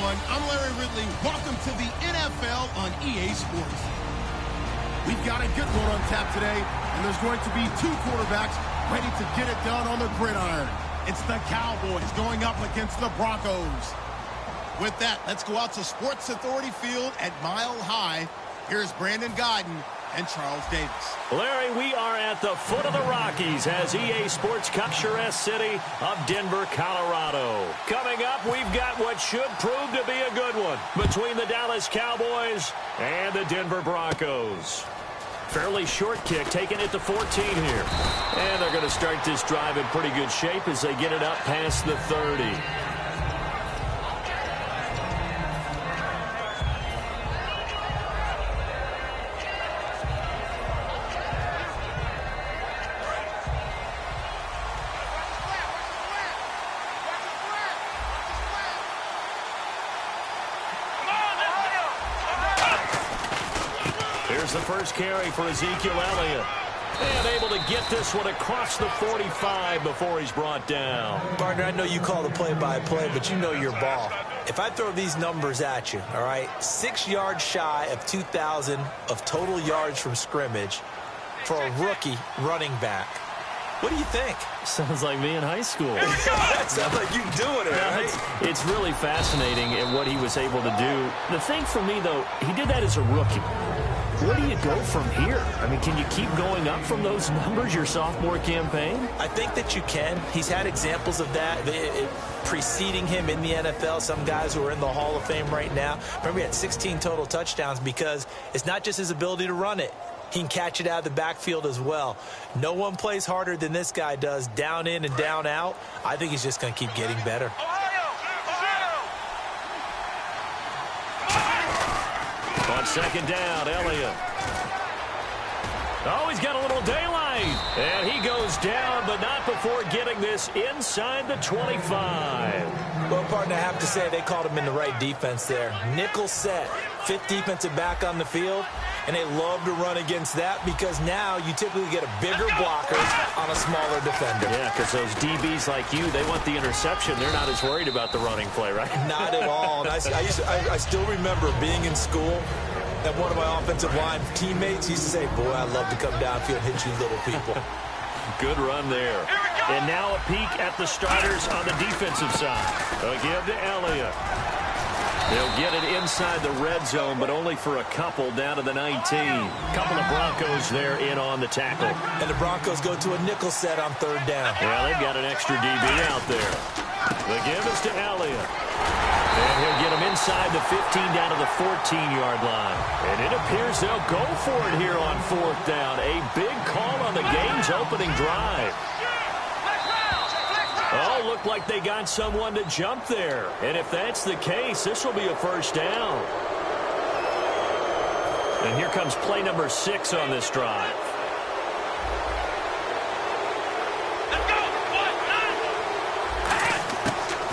everyone. I'm Larry Ridley. Welcome to the NFL on EA Sports. We've got a good one on tap today, and there's going to be two quarterbacks ready to get it done on the gridiron. It's the Cowboys going up against the Broncos. With that, let's go out to Sports Authority Field at Mile High. Here's Brandon Godden and Charles Davis. Larry, we are at the foot of the Rockies as EA Sports picturesque city of Denver, Colorado. Coming up, we've got what should prove to be a good one between the Dallas Cowboys and the Denver Broncos. Fairly short kick, taking it to 14 here. And they're going to start this drive in pretty good shape as they get it up past the 30. Here's the first carry for Ezekiel Elliott. And able to get this one across the 45 before he's brought down. Partner, I know you call the play-by-play, but you know your ball. If I throw these numbers at you, all right, 6 yards shy of 2,000 of total yards from scrimmage for a rookie running back. What do you think? Sounds like me in high school. Sounds like you doing it, right? It's really fascinating at what he was able to do. The thing for me, though, he did that as a rookie. Where do you go from here? I mean, can you keep going up from those numbers your sophomore campaign? I think that you can. He's had examples of that preceding him in the NFL. Some guys who are in the Hall of Fame right now. Remember, he had 16 total touchdowns because it's not just his ability to run it. He can catch it out of the backfield as well. No one plays harder than this guy does, down in and down out. I think he's just going to keep getting better. On second down, Elliott. Oh, he's got a little daylight. And he goes down, but not before getting this inside the 25. Well, partner, I have to say they called him in the right defense there. Nickel set, fifth defensive back on the field. And they love to run against that because now you typically get a bigger blocker on a smaller defender. Yeah, because those DBs like you, they want the interception. They're not as worried about the running play, right? Not at all. And I still remember being in school, and one of my offensive line teammates used to say, boy, I'd love to come downfield and hit you little people. Good run there. And now a peek at the starters on the defensive side. They'll give to Elliott. They'll get it inside the red zone, but only for a couple down to the 19. Couple of Broncos there in on the tackle. And the Broncos go to a nickel set on third down. Yeah, they've got an extra DB out there. The give is to Elliott. And he'll get him inside the 15 down to the 14-yard line. And it appears they'll go for it here on fourth down. A big call on the game's opening drive. Oh, looked like they got someone to jump there. And if that's the case, this will be a first down. And here comes play number 6 on this drive.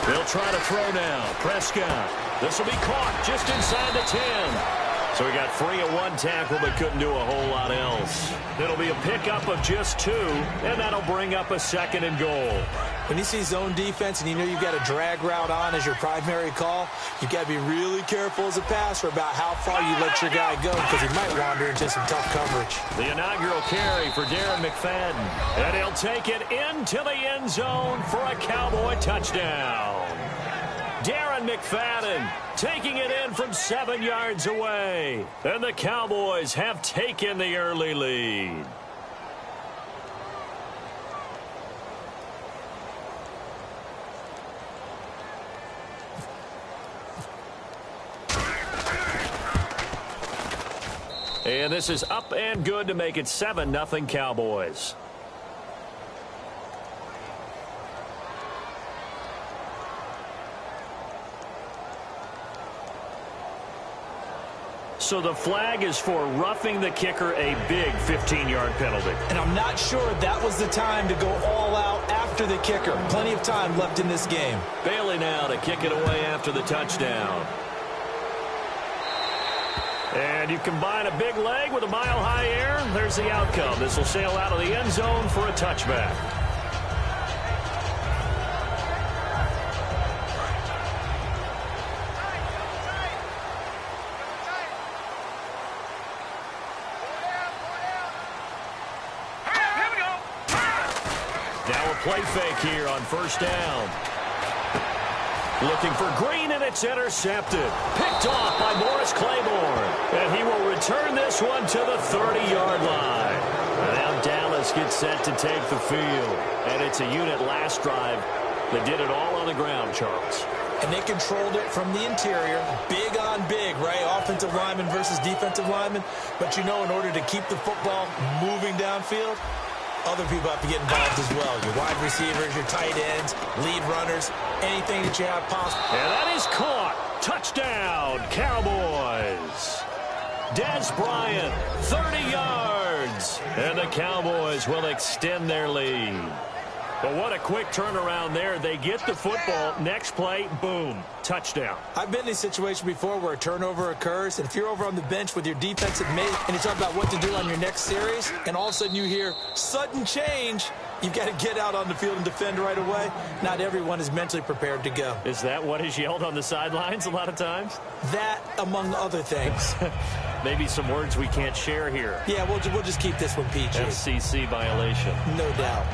They'll try to throw now. Prescott. This will be caught just inside the 10. So he got free of one tackle but couldn't do a whole lot else. It'll be a pickup of just 2, and that'll bring up a second and goal. When you see zone defense and you know you've got a drag route on as your primary call, you've got to be really careful as a passer about how far you let your guy go because he might wander into some tough coverage. The inaugural carry for Darren McFadden. And he'll take it into the end zone for a Cowboy touchdown. Darren McFadden taking it in from 7 yards away. And the Cowboys have taken the early lead. And this is up and good to make it 7-0 Cowboys. So the flag is for roughing the kicker, a big 15-yard penalty. And I'm not sure that was the time to go all out after the kicker. Plenty of time left in this game. Bailey now to kick it away after the touchdown. And you combine a big leg with a mile-high air, there's the outcome. This will sail out of the end zone for a touchback. play fake here on first down. Looking for Green, and it's intercepted. Picked off by Morris Claiborne. And he will return this one to the 30-yard line. And now Dallas gets set to take the field. And it's a unit last drive that did it all on the ground, Charles. And they controlled it from the interior, big on big, right? Offensive lineman versus defensive lineman. But, you know, in order to keep the football moving downfield, other people have to get involved as well. Your wide receivers, your tight ends, lead runners, anything that you have possible. And that is caught. Touchdown, Cowboys. Des Bryant, 30 yards. And the Cowboys will extend their lead. But what a quick turnaround there. They get the football. Next play, boom, touchdown. I've been in a situation before where a turnover occurs, and if you're over on the bench with your defensive mate and you talk about what to do on your next series, and all of a sudden you hear sudden change, you've got to get out on the field and defend right away. Not everyone is mentally prepared to go. Is that what is yelled on the sidelines a lot of times? That, among other things. Maybe some words we can't share here. Yeah, we'll just keep this one PG. FCC violation. No doubt.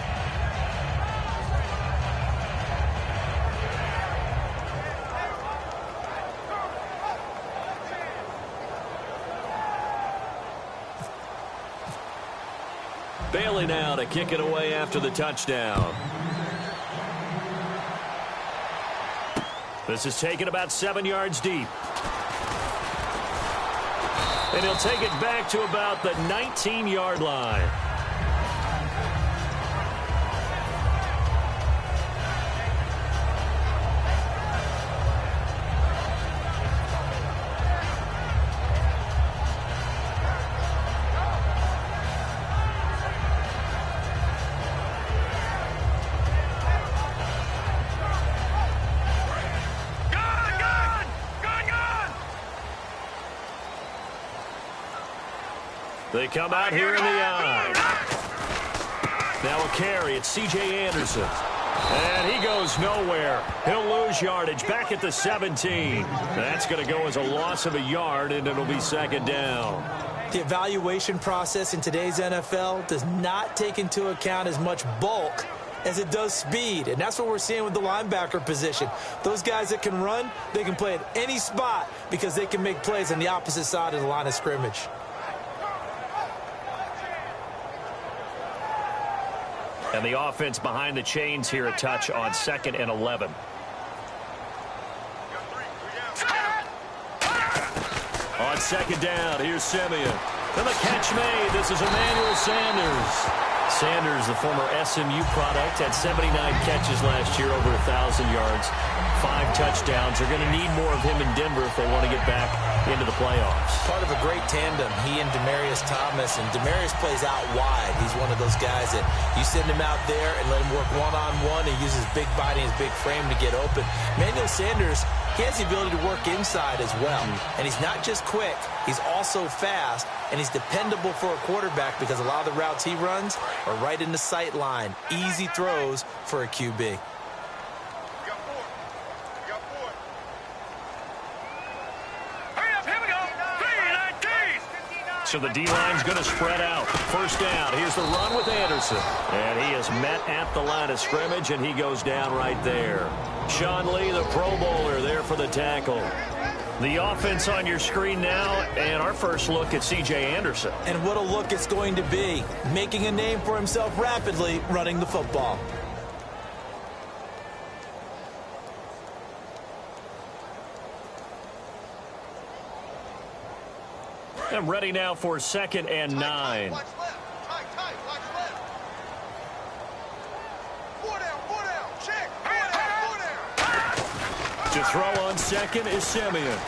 Bailey now to kick it away after the touchdown. This is taken about 7 yards deep. And he'll take it back to about the 19-yard line. They come out here in the eye. Now a carry. It's C.J. Anderson. And he goes nowhere. He'll lose yardage back at the 17. That's going to go as a loss of a yard, and it'll be second down. The evaluation process in today's NFL does not take into account as much bulk as it does speed, and that's what we're seeing with the linebacker position. Those guys that can run, they can play at any spot because they can make plays on the opposite side of the line of scrimmage. And the offense behind the chains here, a touch on 2nd and 11. On 2nd down, here's Simeon. And the catch made. This is Emmanuel Sanders. Sanders, the former SMU product, had 79 catches last year, over 1,000 yards, 5 touchdowns. They're going to need more of him in Denver if they want to get back into the playoffs. Part of a great tandem, he and Demaryius Thomas. And Demaryius plays out wide. He's one of those guys that you send him out there and let him work one-on-one. He uses big body and his big frame to get open. Emmanuel Sanders, he has the ability to work inside as well. And he's not just quick, he's also fast, and he's dependable for a quarterback because a lot of the routes he runs are right in the sight line. Easy throws for a QB. So the D-line's going to spread out. First down. Here's the run with Anderson. And he is met at the line of scrimmage, and he goes down right there. Sean Lee, the Pro Bowler, there for the tackle. The offense on your screen now, and our first look at C.J. Anderson. And what a look it's going to be. Making a name for himself rapidly, running the football. And ready now for 2nd and 9. Watch left. Tight. Watch left. 4 down. Check. 4 down. To throw on 2nd is Simeon.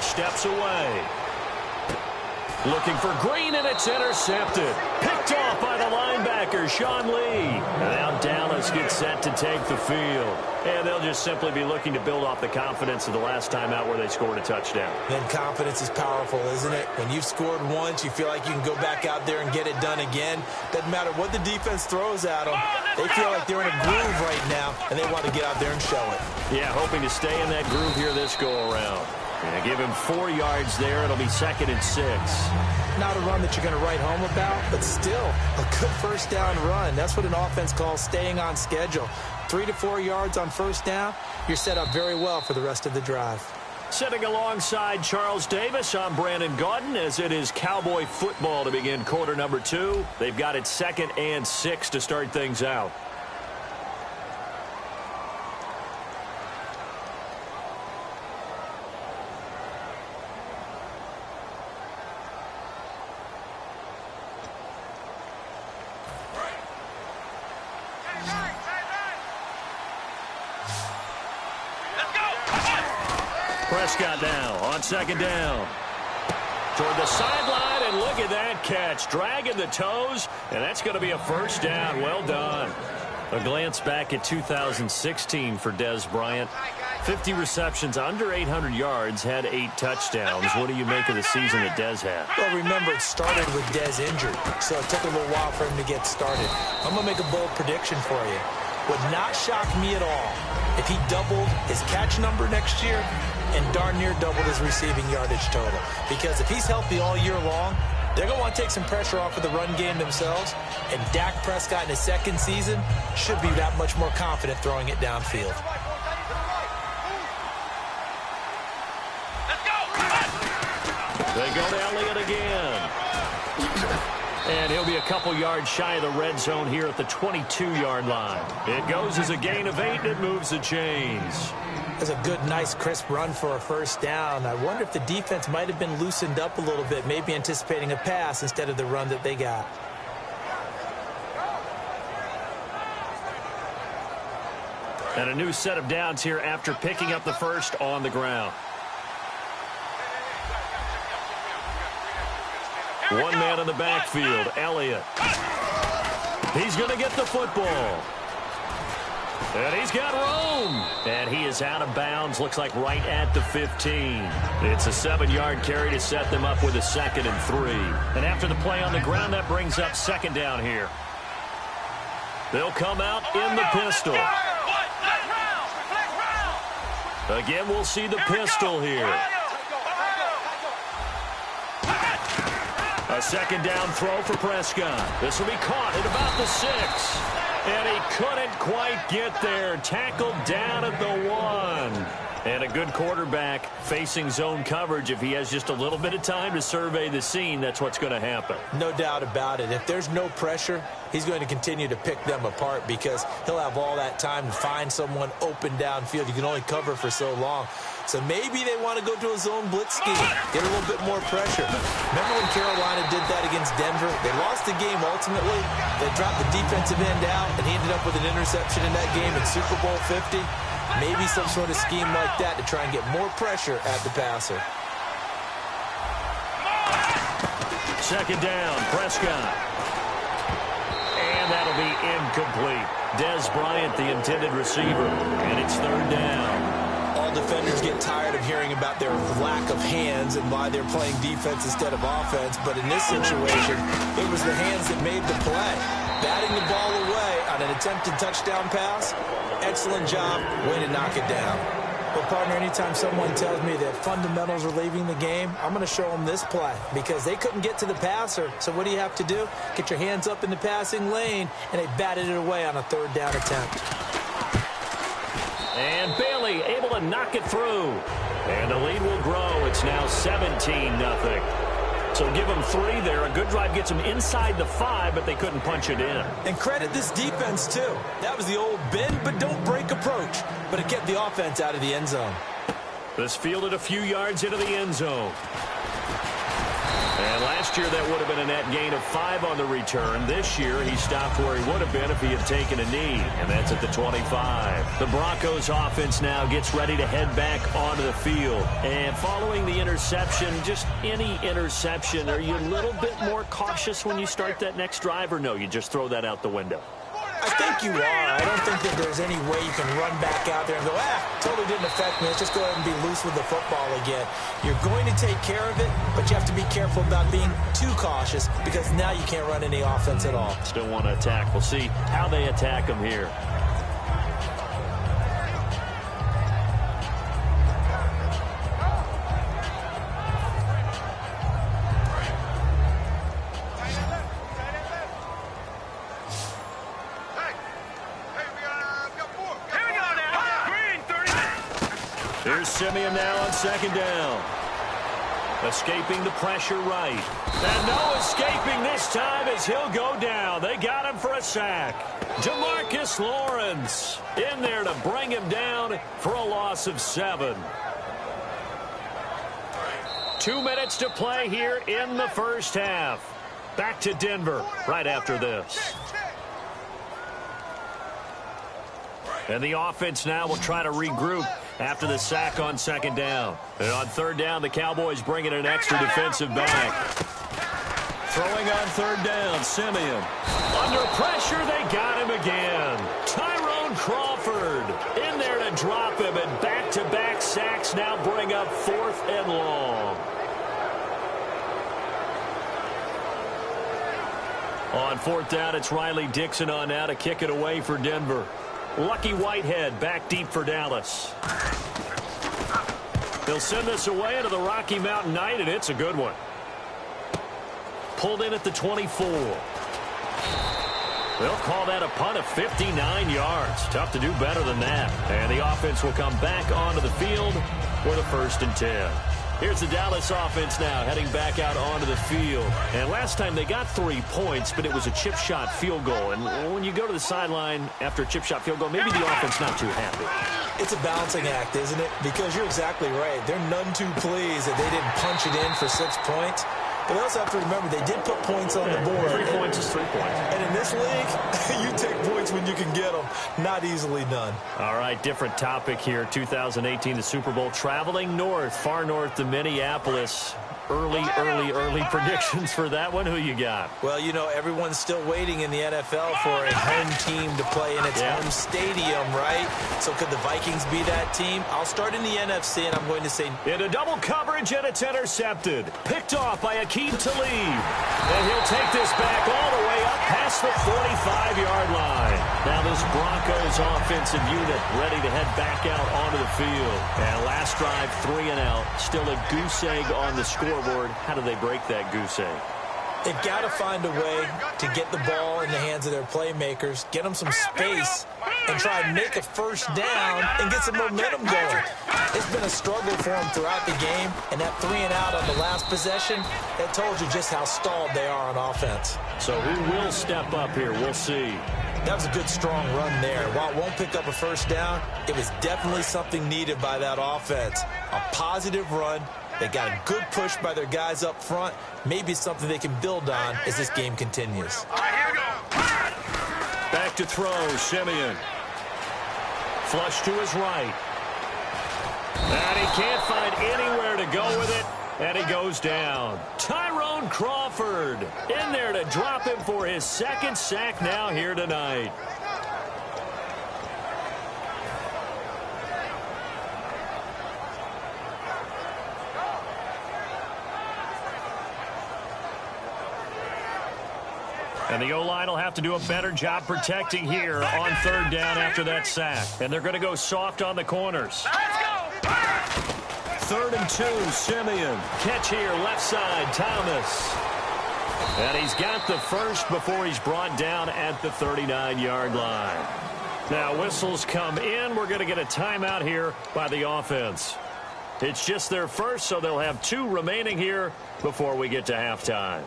Steps away. Looking for Green, and it's intercepted. Picked off by the linebacker, Sean Lee. And now Dallas gets set to take the field. And they'll just simply be looking to build off the confidence of the last time out where they scored a touchdown. Then confidence is powerful, isn't it? When you've scored once, you feel like you can go back out there and get it done again. Doesn't matter what the defense throws at them. They feel like they're in a groove right now, and they want to get out there and show it. Yeah, hoping to stay in that groove here this go-around. And give him 4 yards there. It'll be 2nd and 6. Not a run that you're going to write home about, but still a good first down run. That's what an offense calls staying on schedule. 3 to 4 yards on first down, you're set up very well for the rest of the drive. Sitting alongside Charles Davis, I'm Brandon Gaudin, as it is Cowboy football to begin quarter number 2. They've got it 2nd and 6 to start things out. Prescott now on 2nd down. Toward the sideline, and look at that catch. Dragging the toes, and that's going to be a first down. Well done. A glance back at 2016 for Dez Bryant. 50 receptions, under 800 yards, had 8 touchdowns. What do you make of the season that Dez had? Well, remember, it started with Dez injured, so it took a little while for him to get started. I'm going to make a bold prediction for you. Would not shock me at all if he doubled his catch number next year and darn near doubled his receiving yardage total. Because if he's healthy all year long, they're going to want to take some pressure off of the run game themselves, and Dak Prescott in his 2nd season should be that much more confident throwing it downfield. They go to Elliott again. And he'll be a couple yards shy of the red zone here at the 22-yard line. It goes as a gain of 8, and it moves the chains. That's a good, nice, crisp run for a first down. I wonder if the defense might have been loosened up a little bit, maybe anticipating a pass instead of the run that they got. And a new set of downs here after picking up the first on the ground. One man in the backfield, Elliott. He's going to get the football. And he's got room. And he is out of bounds, looks like right at the 15. It's a 7-yard carry to set them up with a 2nd and 3. And after the play on the ground, that brings up 2nd down here. They'll come out in the pistol. Again, we'll see the pistol here. A 2nd down throw for Prescott. This will be caught at about the 6. And he couldn't quite get there. Tackled down at the 1. And a good quarterback facing zone coverage. If he has just a little bit of time to survey the scene, that's what's going to happen. No doubt about it. If there's no pressure, he's going to continue to pick them apart because he'll have all that time to find someone open downfield. You can only cover for so long. So maybe they want to go to a zone blitz scheme, get a little bit more pressure. Remember when Carolina did that against Denver? They lost the game ultimately. They dropped the defensive end out, and he ended up with an interception in that game in Super Bowl 50. Maybe some sort of scheme like that to try and get more pressure at the passer. 2nd down, Prescott. And that'll be incomplete. Dez Bryant, the intended receiver, and it's 3rd down. All defenders get tired of hearing about their lack of hands and why they're playing defense instead of offense. But in this situation, it was the hands that made the play. Batting the ball away on an attempted touchdown pass, excellent job, way to knock it down. Well, partner, anytime someone tells me that fundamentals are leaving the game, I'm going to show them this play because they couldn't get to the passer. So what do you have to do? Get your hands up in the passing lane, and they batted it away on a 3rd down attempt. And Bailey able to knock it through. And the lead will grow. It's now 17-0. So give them 3 there. A good drive gets them inside the 5, but they couldn't punch it in. And credit this defense, too. That was the old bend but don't break approach. But it kept the offense out of the end zone. This fielded a few yards into the end zone. And last year that would have been a net gain of 5 on the return. This year he stopped where he would have been if he had taken a knee, and that's at the 25. The Broncos offense now gets ready to head back onto the field. And following the interception, just any interception, are you a little bit more cautious when you start that next drive, or no, you just throw that out the window? I think you are. I don't think that there's any way you can run back out there and go, totally didn't affect me. Let's just go ahead and be loose with the football again. You're going to take care of it, but you have to be careful about being too cautious because now you can't run any offense at all. Still want to attack. We'll see how they attack them here. Here's Simeon now on second down. Escaping the pressure right. And no escaping this time as he'll go down. They got him for a sack. Jamarcus Lawrence in there to bring him down for a loss of 7. 2 minutes to play here in the first half. Back to Denver right after this. And the offense now will try to regroup after the sack on second down. And on third down, the Cowboys bring in an extra defensive back. Throwing on third down, Simeon. Under pressure, they got him again. Tyrone Crawford in there to drop him, and back-to-back sacks now bring up 4th and long. On 4th down, it's Riley Dixon on now to kick it away for Denver. Lucky Whitehead back deep for Dallas. They'll send this away into the Rocky Mountain Night, and it's a good one. Pulled in at the 24. They'll call that a punt of 59 yards. Tough to do better than that. And the offense will come back onto the field for the 1st and 10. Here's the Dallas offense now heading back out onto the field. And last time they got 3 points, but it was a chip shot field goal. And when you go to the sideline after a chip shot field goal, maybe the offense not too happy. It's a balancing act, isn't it? Because you're exactly right. They're none too pleased that they didn't punch it in for 6 points. But they also have to remember they did put points on the board. 3 points is 3 points. And in this league, you take points when you can get them. Not easily done. All right, different topic here. 2018, the Super Bowl, traveling north, far north to Minneapolis. Early predictions for that one. Who you got? Well, you know, everyone's still waiting in the NFL for a home team to play in its home stadium, right? So could the Vikings be that team? I'll start in the NFC, and I'm going to say... Into double coverage, and it's intercepted. Picked off by Aqib Talib. And he'll take this back all the way up past the 45-yard line. Now this Broncos offensive unit ready to head back out onto the field. And last drive, 3 and out. Still a goose egg on the scoreboard. How do they break that goose egg? They've got to find a way to get the ball in the hands of their playmakers, get them some space, and try and make a first down and get some momentum going. It's been a struggle for them throughout the game, and that 3 and out on the last possession, that told you just how stalled they are on offense. So who will step up here? We'll see. That was a good, strong run there. While it won't pick up a first down, it was definitely something needed by that offense. A positive run. They got a good push by their guys up front. Maybe something they can build on as this game continues. Back to throw, Simeon. Flush to his right. And he can't find anywhere to go with it. And he goes down. Tyrone Crawford in there to drop him for his 2nd sack now here tonight. And the O-line will have to do a better job protecting here on 3rd down after that sack. And they're going to go soft on the corners. 3rd and 2, Simeon. Catch here, left side, Thomas. And he's got the first before he's brought down at the 39-yard line. Now, whistles come in. We're going to get a timeout here by the offense. It's just their first, so they'll have 2 remaining here before we get to halftime.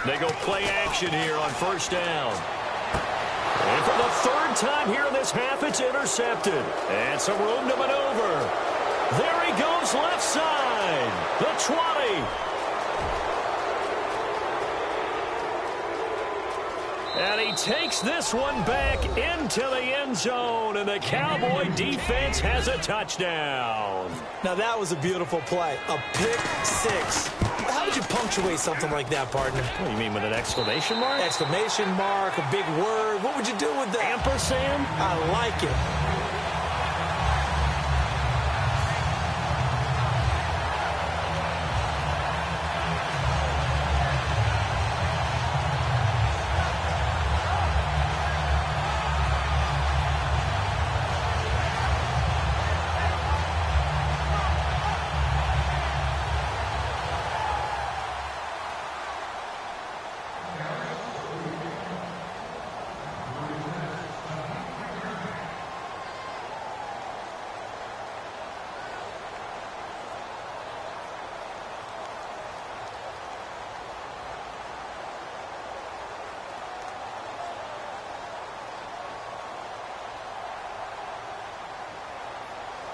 They go play action here on 1st down. And for the 3rd time here in this half, it's intercepted. And some room to maneuver. There he goes left side. The 20. And he takes this one back into the end zone, and the Cowboy defense has a touchdown. Now, that was a beautiful play. A pick 6. How would you punctuate something like that, partner? What do you mean, with an exclamation mark? Exclamation mark, a big word. What would you do with that? Ampersand? I like it.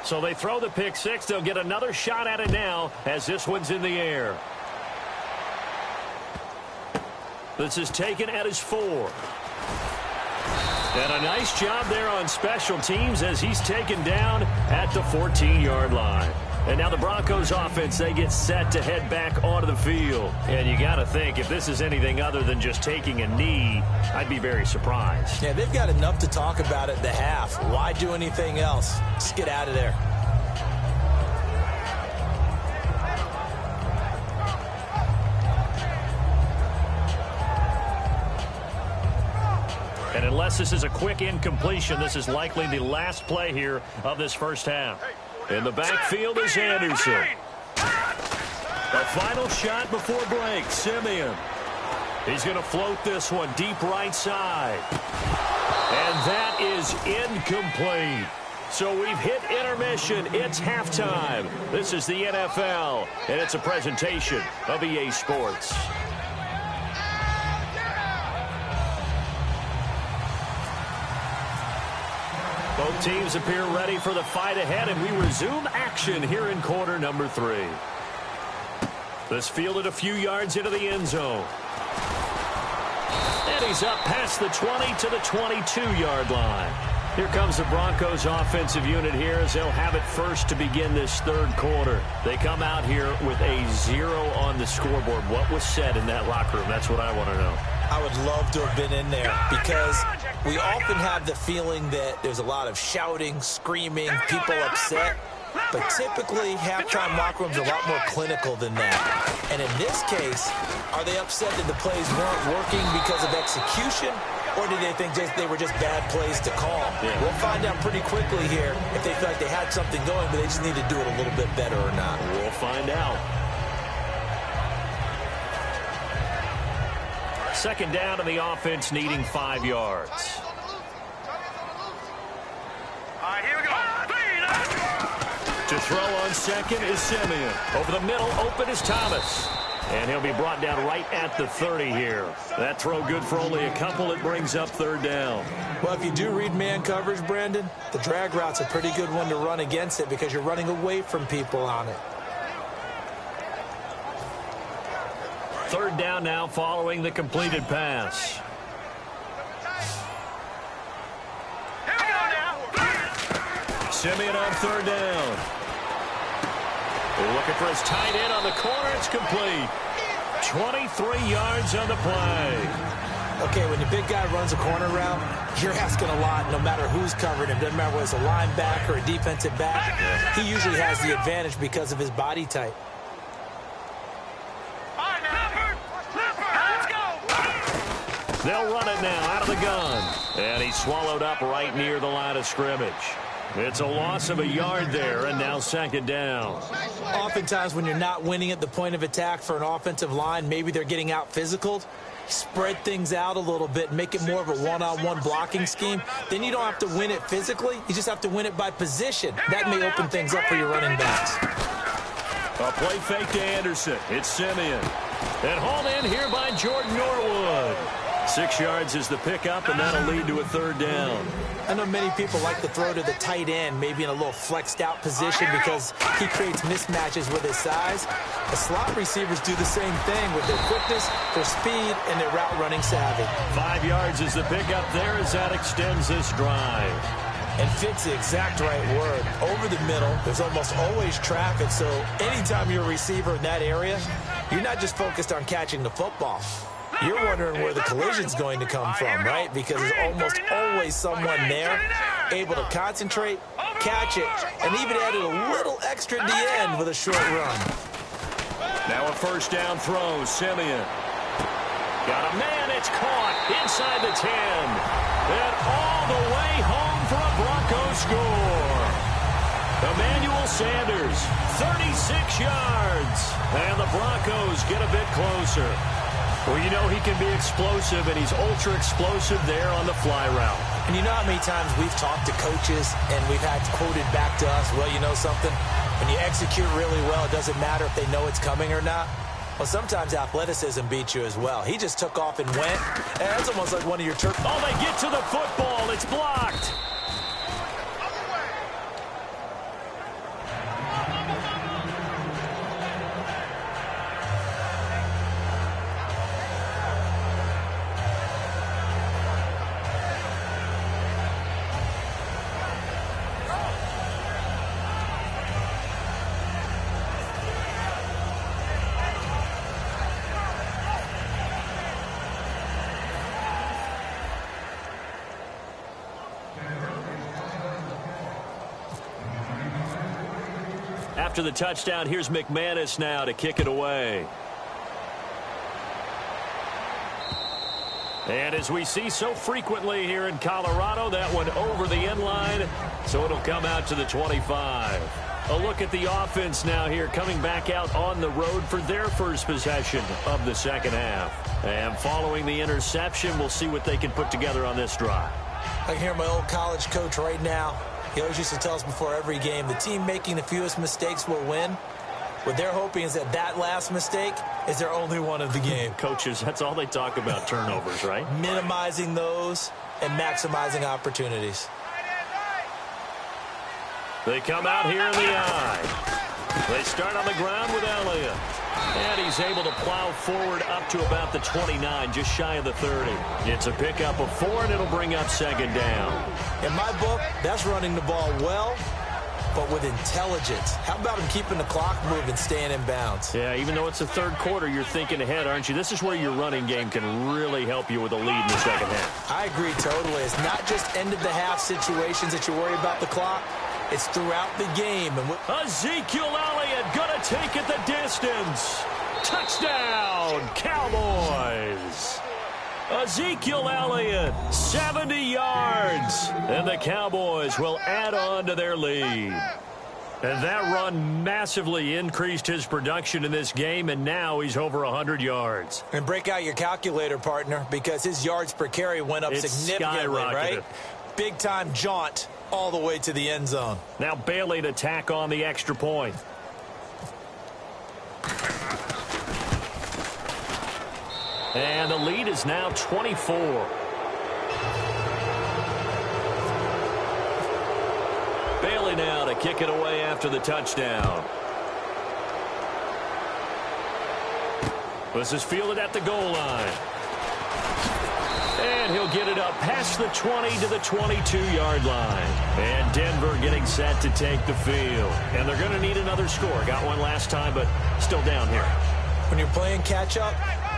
So they throw the pick six. They'll get another shot at it now as this one's in the air. This is taken at his 4. And a nice job there on special teams as he's taken down at the 14-yard line. And now the Broncos offense, they get set to head back onto the field. And you got to think, if this is anything other than just taking a knee, I'd be very surprised. Yeah, they've got enough to talk about at the half. Why do anything else? Just get out of there. And unless this is a quick incompletion, this is likely the last play here of this first half. In the backfield is Anderson. The final shot before break, Simeon. He's going to float this one deep right side. And that is incomplete. So we've hit intermission. It's halftime. This is the NFL, and it's a presentation of EA Sports. Both teams appear ready for the fight ahead, and we resume action here in quarter number 3. This fielded a few yards into the end zone. And he's up past the 20 to the 22-yard line. Here comes the Broncos offensive unit here as they'll have it first to begin this third quarter. They come out here with a 0 on the scoreboard. What was said in that locker room? That's what I want to know. I would love to have been in there because we often have the feeling that there's a lot of shouting, screaming, people upset. But typically, halftime locker rooms are a lot more clinical than that. And in this case, are they upset that the plays weren't working because of execution? Or did they think they were just bad plays to call? Yeah. We'll find out pretty quickly here if they feel like they had something going, but they just need to do it a little bit better or not. We'll find out. Second down, and the offense needing 5 yards. All right, here we go. To throw on second is Simeon. Over the middle, open is Thomas. And he'll be brought down right at the 30 here. That throw good for only a couple. It brings up third down. Well, if you do read man coverage, Brandon, the drag route's a pretty good one to run against it because you're running away from people on it. Third down now following the completed pass. Simeon on third down. They're looking for his tight end on the corner. It's complete. 23 yards on the play. Okay, when the big guy runs a corner route, you're asking a lot no matter who's covering him. Doesn't matter whether it's a linebacker or a defensive back. He usually has the advantage because of his body type. They'll run it now out of the gun. And he's swallowed up right near the line of scrimmage. It's a loss of a yard there, and now second down. Oftentimes when you're not winning at the point of attack for an offensive line, maybe they're getting out physical. Spread things out a little bit, make it more of a one-on-one blocking scheme. Then you don't have to win it physically. You just have to win it by position. That may open things up for your running backs. A play fake to Anderson. It's Simeon. And hauled in here by Jordan Norwood. 6 yards is the pickup, and that'll lead to a third down. I know many people like to throw to the tight end, maybe in a little flexed out position because he creates mismatches with his size. The slot receivers do the same thing with their quickness, their speed, and their route running savvy. 5 yards is the pickup there as that extends this drive. And fits the exact right word. Over the middle, there's almost always traffic, so anytime you're a receiver in that area, you're not just focused on catching the football. You're wondering where the collision's going to come from, right? Because there's almost always someone there able to concentrate, catch it, and even added a little extra at the end with a short run. Now a first down throw, Simeon. Got a man, it's caught inside the 10. And all the way home for a Broncos score. Emmanuel Sanders, 36 yards. And the Broncos get a bit closer. Well, you know he can be explosive, and he's ultra-explosive there on the fly route. And you know how many times we've talked to coaches, and we've had quoted back to us, well, you know something? When you execute really well, it doesn't matter if they know it's coming or not. Well, sometimes athleticism beats you as well. He just took off and went, and that's almost like one of your Oh, they get to the football. It's blocked. After the touchdown, here's McManus now to kick it away. And as we see so frequently here in Colorado, that one over the end line, so it'll come out to the 25. A look at the offense now here, coming back out on the road for their first possession of the second half. And following the interception, we'll see what they can put together on this drive. I can hear my old college coach right now. He always used to tell us before every game, the team making the fewest mistakes will win. What they're hoping is that last mistake is their only one of the game. Coaches, that's all they talk about, turnovers, right? Minimizing those and maximizing opportunities. They come out here in the eye. They start on the ground with Elliott. And he's able to plow forward up to about the 29, just shy of the 30. It's a pickup of 4, and it'll bring up second down. In my book, that's running the ball well, but with intelligence. How about him keeping the clock moving, staying in bounds? Yeah, even though it's the third quarter, you're thinking ahead, aren't you? This is where your running game can really help you with a lead in the second half. I agree totally. It's not just end-of-the-half situations that you worry about the clock. It's throughout the game. And Ezekiel Elliott going to take it the distance. Touchdown, Cowboys. Ezekiel Elliott, 70 yards. And the Cowboys will add on to their lead. And that run massively increased his production in this game, and now he's over 100 yards. And break out your calculator, partner, because his yards per carry went up significantly, right? Big-time jaunt all the way to the end zone. Now Bailey to tack on the extra point. And the lead is now 24. Bailey now to kick it away after the touchdown. This is fielded at the goal line. And he'll get it up past the 20 to the 22-yard line. And Denver getting set to take the field. And they're going to need another score. Got one last time, but still down here. When you're playing catch-up,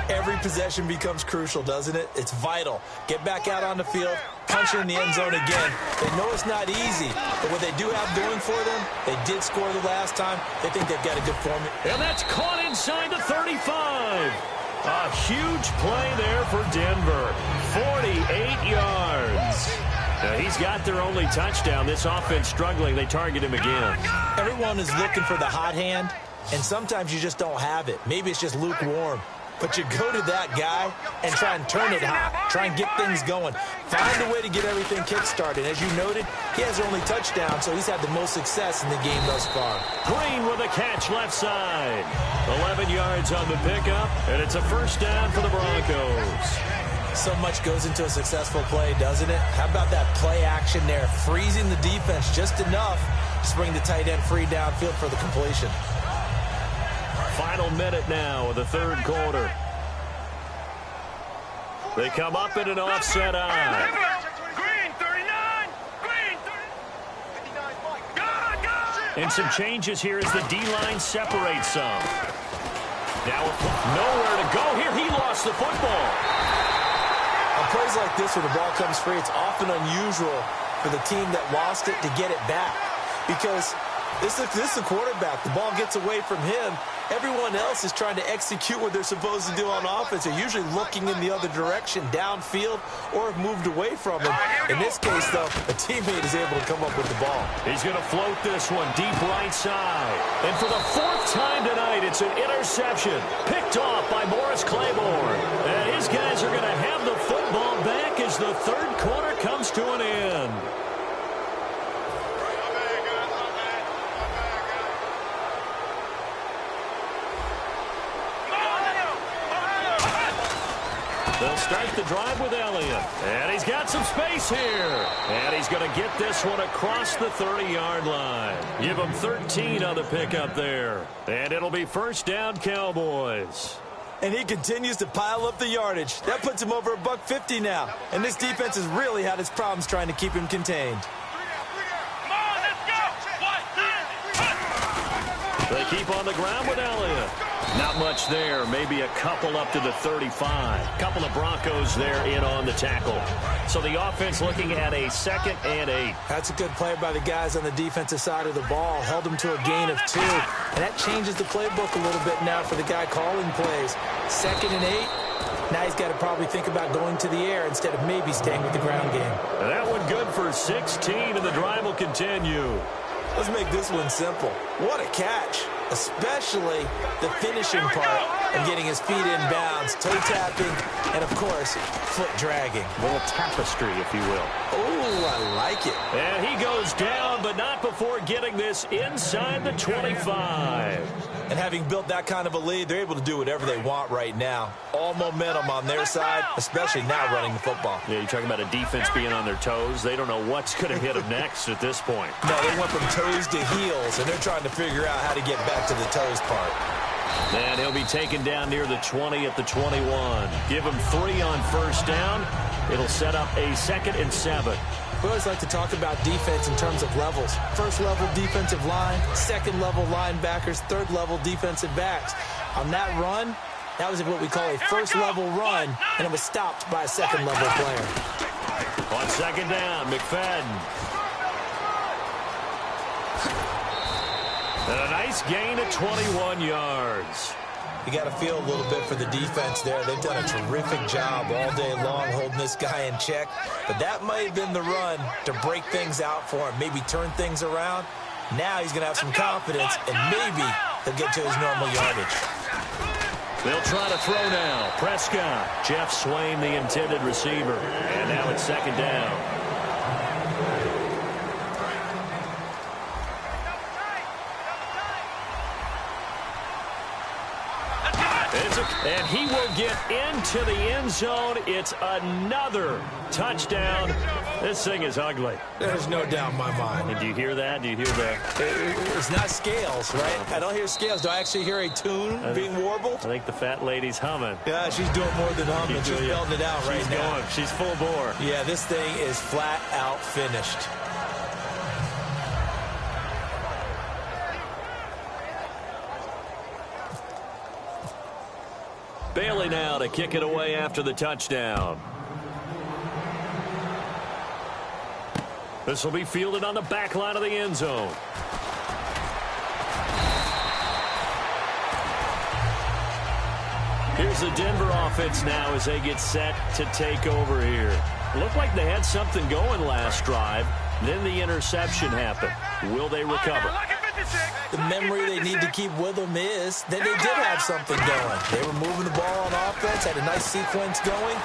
every possession becomes crucial, doesn't it? It's vital. Get back out on the field, punch it in the end zone again. They know it's not easy, but what they do have going for them, they did score the last time. They think they've got a good formula. And that's caught inside the 35. A huge play there for Denver. 48 yards. Now, he's got their only touchdown. This offense struggling. They target him again. Everyone is looking for the hot hand, and sometimes you just don't have it. Maybe it's just lukewarm. But you go to that guy and try and turn it hot. Try and get things going. Find a way to get everything kick-started. As you noted, he has their only touchdown, so he's had the most success in the game thus far. Green with a catch left side. 11 yards on the pickup, and it's a first down for the Broncos. So much goes into a successful play, doesn't it? How about that play action there? Freezing the defense just enough to bring the tight end free downfield for the completion. Final minute now of the third quarter. They come up in an offset eye. Green, 39. Green, 39. And some changes here as the D-line separates some. Now nowhere to go here. He lost the football. On plays like this where the ball comes free, it's often unusual for the team that lost it to get it back. Because this is the quarterback. The ball gets away from him. Everyone else is trying to execute what they're supposed to do on offense. They're usually looking in the other direction, downfield, or have moved away from him. In this case, though, a teammate is able to come up with the ball. He's going to float this one deep right side. And for the fourth time tonight, it's an interception. Picked off by Morris Claiborne. And his guys are going to have the football back as the third quarter comes to an end. They'll start the drive with Elliott. And he's got some space here. And he's going to get this one across the 30-yard line. Give him 13 on the pickup there. And it'll be first down, Cowboys. And he continues to pile up the yardage. That puts him over $150 now. And this defense has really had its problems trying to keep him contained. Come on, let's go. 1, 2, 3. They keep on the ground with Elliott. Not much there. Maybe a couple up to the 35. Couple of Broncos there in on the tackle. So the offense looking at a 2nd and 8. That's a good play by the guys on the defensive side of the ball. Held them to a gain of 2. And that changes the playbook a little bit now for the guy calling plays. 2nd and 8. Now he's got to probably think about going to the air instead of maybe staying with the ground game. And that one good for 16, and the drive will continue. Let's make this one simple. What a catch, especially the finishing part of getting his feet in bounds, toe tapping, and, of course, foot dragging. A little tapestry, if you will. Oh, I like it. And he goes down, but not before getting this inside the 25. And having built that kind of a lead, they're able to do whatever they want right now. All momentum on their side, especially now running the football. Yeah, you're talking about a defense being on their toes. They don't know what's going to hit them next at this point. No, they went from toes to heels, and they're trying to figure out how to get back to the toes part. And he'll be taken down near the 20 at the 21. Give him 3 on first down. It'll set up a 2nd and 7. We always like to talk about defense in terms of levels. First level defensive line, second level linebackers, third level defensive backs. On that run, that was what we call a first level run, and it was stopped by a second level player. On 2nd down, McFadden. And a nice gain of 21 yards. You got to feel a little bit for the defense there. They've done a terrific job all day long holding this guy in check. But that might have been the run to break things out for him, maybe turn things around. Now he's going to have some confidence, and maybe he'll get to his normal yardage. They'll try to throw now. Prescott. Jeff Swain, the intended receiver. And now it's 2nd down. And he will get into the end zone. It's another touchdown. This thing is ugly. There's no doubt in my mind. And do you hear that? Do you hear that? It's not scales, right? I don't hear scales. Do I actually hear a tune being warbled? I think the fat lady's humming. Yeah, she's doing more than humming. She's belting it out right now. Going. She's full bore. Yeah, this thing is flat out finished. Bailey now to kick it away after the touchdown. This will be fielded on the back line of the end zone. Here's the Denver offense now as they get set to take over here. Looked like they had something going last drive. Then the interception happened. Will they recover? The memory they need to keep with them is that they did have something going. They were moving the ball on offense, had a nice sequence going.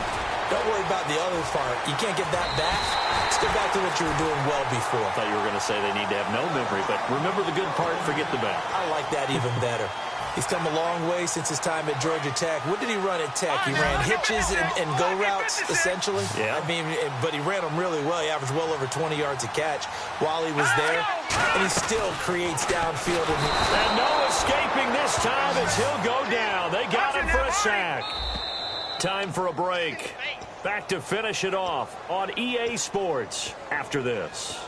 Don't worry about the other part. You can't get that back. Let's get back to what you were doing well before. I thought you were going to say they need to have no memory, but remember the good part, forget the bad. I like that even better. He's come a long way since his time at Georgia Tech. What did he run at Tech? He ran hitches and go routes, essentially. Yeah. I mean, but he ran them really well. He averaged well over 20 yards a catch while he was there. And he still creates downfield. And no escaping this time as he'll go down. They got him for a sack. Time for a break. Back to finish it off on EA Sports after this.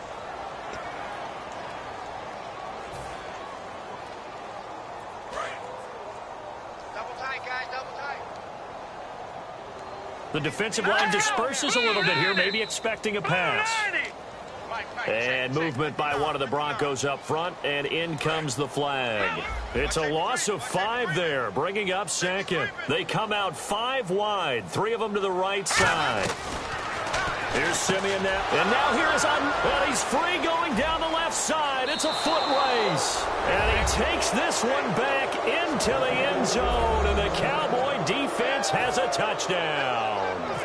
The defensive line disperses a little bit here, maybe expecting a pass. And movement by one of the Broncos up front, and in comes the flag. It's a loss of 5 there, bringing up 2nd. They come out 5 wide, 3 of them to the right side. Here's Simeon now, and now here is and he's free going down the left side. It's a foot race, and he takes this one back into the end zone, and the Cowboy defense has a touchdown.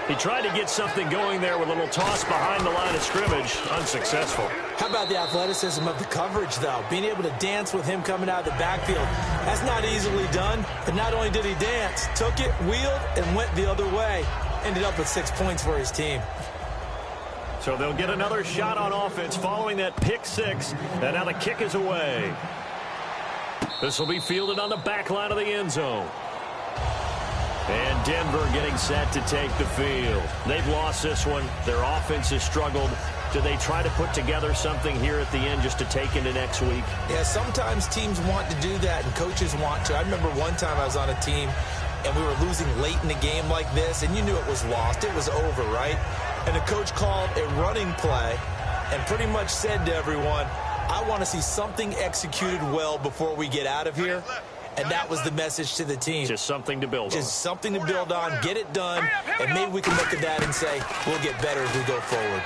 He tried to get something going there with a little toss behind the line of scrimmage. Unsuccessful. How about the athleticism of the coverage, though? Being able to dance with him coming out of the backfield. That's not easily done. But not only did he dance, took it, wheeled, and went the other way. Ended up with 6 points for his team. So they'll get another shot on offense following that pick 6. And now the kick is away. This will be fielded on the back line of the end zone. And Denver getting set to take the field. They've lost this one. Their offense has struggled. Do they try to put together something here at the end just to take into next week? Yeah, sometimes teams want to do that and coaches want to. I remember one time I was on a team and we were losing late in the game like this, and you knew it was lost. It was over, right? And the coach called a running play and pretty much said to everyone, I want to see something executed well before we get out of here. And that was the message to the team. Just something to build on. Just something to build on, get it done, and maybe we can look at that and say, we'll get better as we go forward.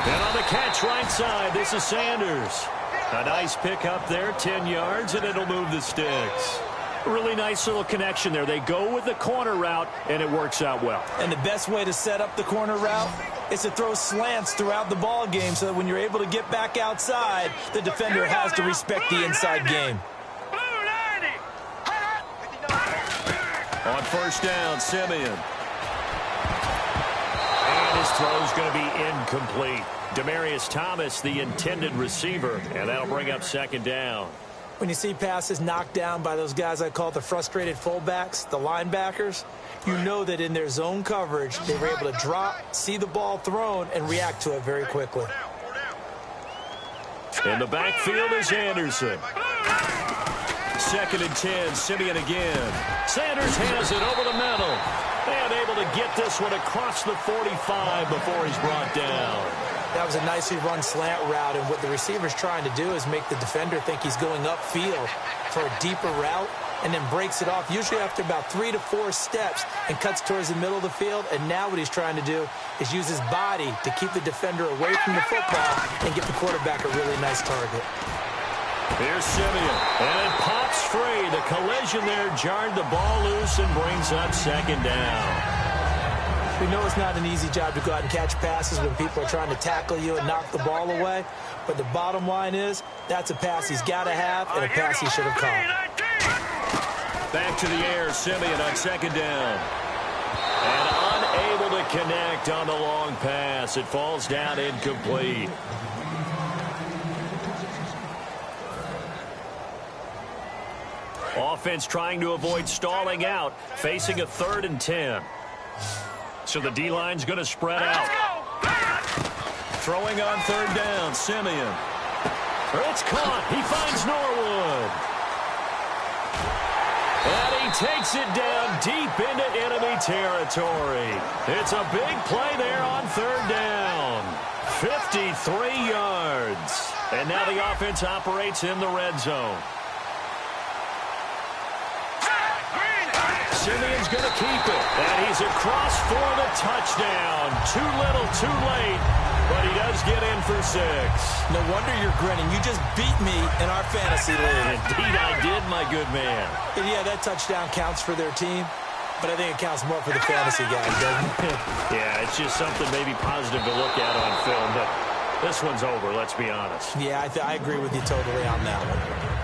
And on the catch right side, this is Sanders. A nice pick up there, 10 yards, and it'll move the sticks. Really nice little connection there. They go with the corner route, and it works out well. And the best way to set up the corner route is to throw slants throughout the ball game so that when you're able to get back outside, the defender has to respect the inside game. On first down, Simeon. And his throw's going to be incomplete. Demaryius Thomas, the intended receiver, and that'll bring up second down. When you see passes knocked down by those guys I call the frustrated fullbacks, the linebackers, you know that in their zone coverage, they were able to drop, see the ball thrown, and react to it very quickly. In the backfield is Anderson. Second and 10, Simeon again. Sanders has it over the middle. And able to get this one across the 45 before he's brought down. That was a nicely run slant route, and what the receiver's trying to do is make the defender think he's going upfield for a deeper route and then breaks it off, usually after about 3 to 4 steps, and cuts towards the middle of the field. And now what he's trying to do is use his body to keep the defender away from the football and get the quarterback a really nice target. Here's Simeon, and it pops free. The collision there jarred the ball loose and brings up second down. We know it's not an easy job to go out and catch passes when people are trying to tackle you and knock the ball away. But the bottom line is, that's a pass he's got to have and a pass he should have caught. Back to the air, Simeon on second down. And unable to connect on the long pass. It falls down incomplete. Offense trying to avoid stalling out, facing a 3rd and 10. So the D-line's going to spread out. Throwing on 3rd down, Simeon. It's caught. He finds Norwood. And he takes it down deep into enemy territory. It's a big play there on 3rd down. 53 yards. And now the offense operates in the red zone. Simeon's going to keep it. And he's across for the touchdown. Too little, too late. But he does get in for 6. No wonder you're grinning. You just beat me in our fantasy league. Indeed I did, my good man. And yeah, that touchdown counts for their team. But I think it counts more for the fantasy guys, doesn't it? Yeah, it's just something maybe positive to look at on film. But this one's over, let's be honest. Yeah, I agree with you totally on that one.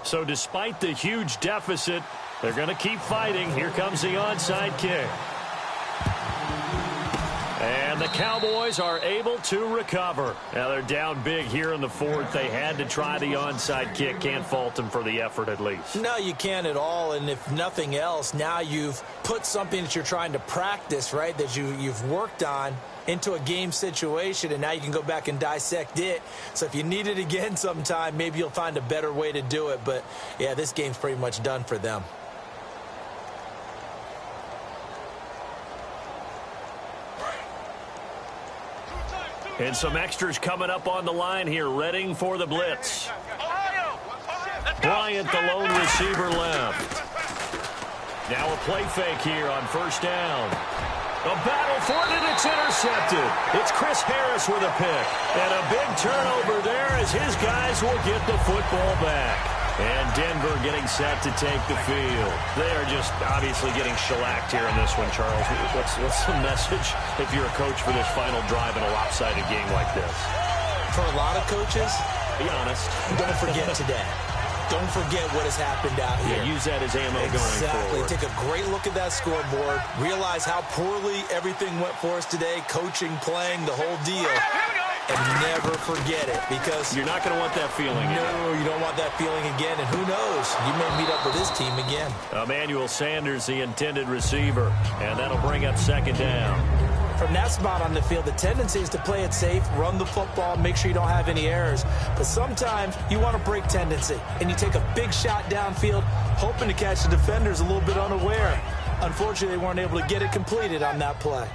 So despite the huge deficit, they're going to keep fighting. Here comes the onside kick. And the Cowboys are able to recover. Now they're down big here in the 4th. They had to try the onside kick. Can't fault them for the effort at least. No, you can't at all. And if nothing else, now you've put something that you're trying to practice, right, that you've worked on into a game situation, and now you can go back and dissect it. So if you need it again sometime, maybe you'll find a better way to do it. But, yeah, this game's pretty much done for them. And some extras coming up on the line here, readying for the blitz. Bryant, the lone receiver, left. Now a play fake here on first down. A battle for it, and it's intercepted. It's Chris Harris with a pick. And a big turnover there as his guys will get the football back. And Denver getting set to take the field. They are just obviously getting shellacked here in this one, Charles. What's the message if you're a coach for this final drive in a lopsided game like this? For a lot of coaches, be honest. don't forget today. don't forget what has happened out here. Yeah, use that as ammo going forward. Take a great look at that scoreboard. Realize how poorly everything went for us today, coaching, playing, the whole deal. And never forget it, because you're not going to want that feeling again. No, you don't want that feeling again, and who knows, you may meet up with this team again. Emmanuel Sanders, the intended receiver, and that'll bring up second down. From that spot on the field, the tendency is to play it safe, run the football, make sure you don't have any errors. But sometimes you want to break tendency, and you take a big shot downfield, hoping to catch the defenders a little bit unaware. Unfortunately, they weren't able to get it completed on that play.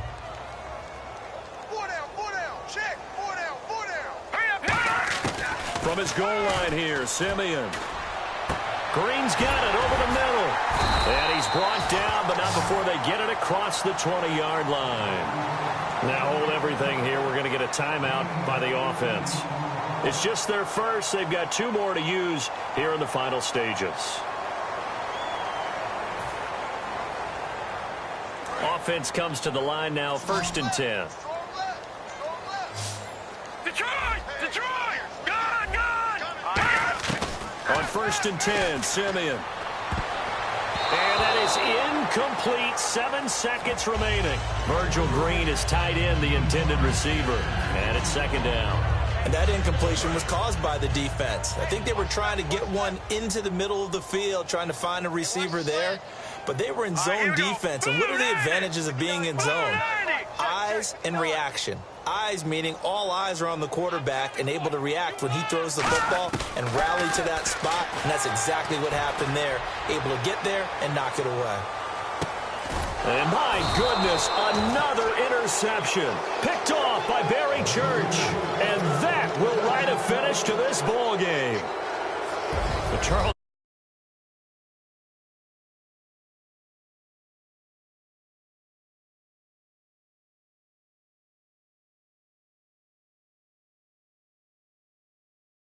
From his goal line here, Simeon. Green's got it over the middle. And he's brought down, but not before they get it across the 20-yard line. Now hold everything here. We're going to get a timeout by the offense. It's just their first. They've got 2 more to use here in the final stages. Offense comes to the line now, 1st and 10. Detroit! On 1st and 10, Simeon. And that is incomplete. 7 seconds remaining. Virgil Green is tied in, the intended receiver. And it's 2nd down. And that incompletion was caused by the defense. I think they were trying to get one into the middle of the field, trying to find a receiver there. But they were in zone defense. And what are the advantages of being in zone? Eyes and reaction. Eyes meaning all eyes are on the quarterback and able to react when he throws the football and rally to that spot. And that's exactly what happened there. Able to get there and knock it away. And my goodness, another interception. Picked off by Barry Church. And that will write a finish to this ball game. The Charles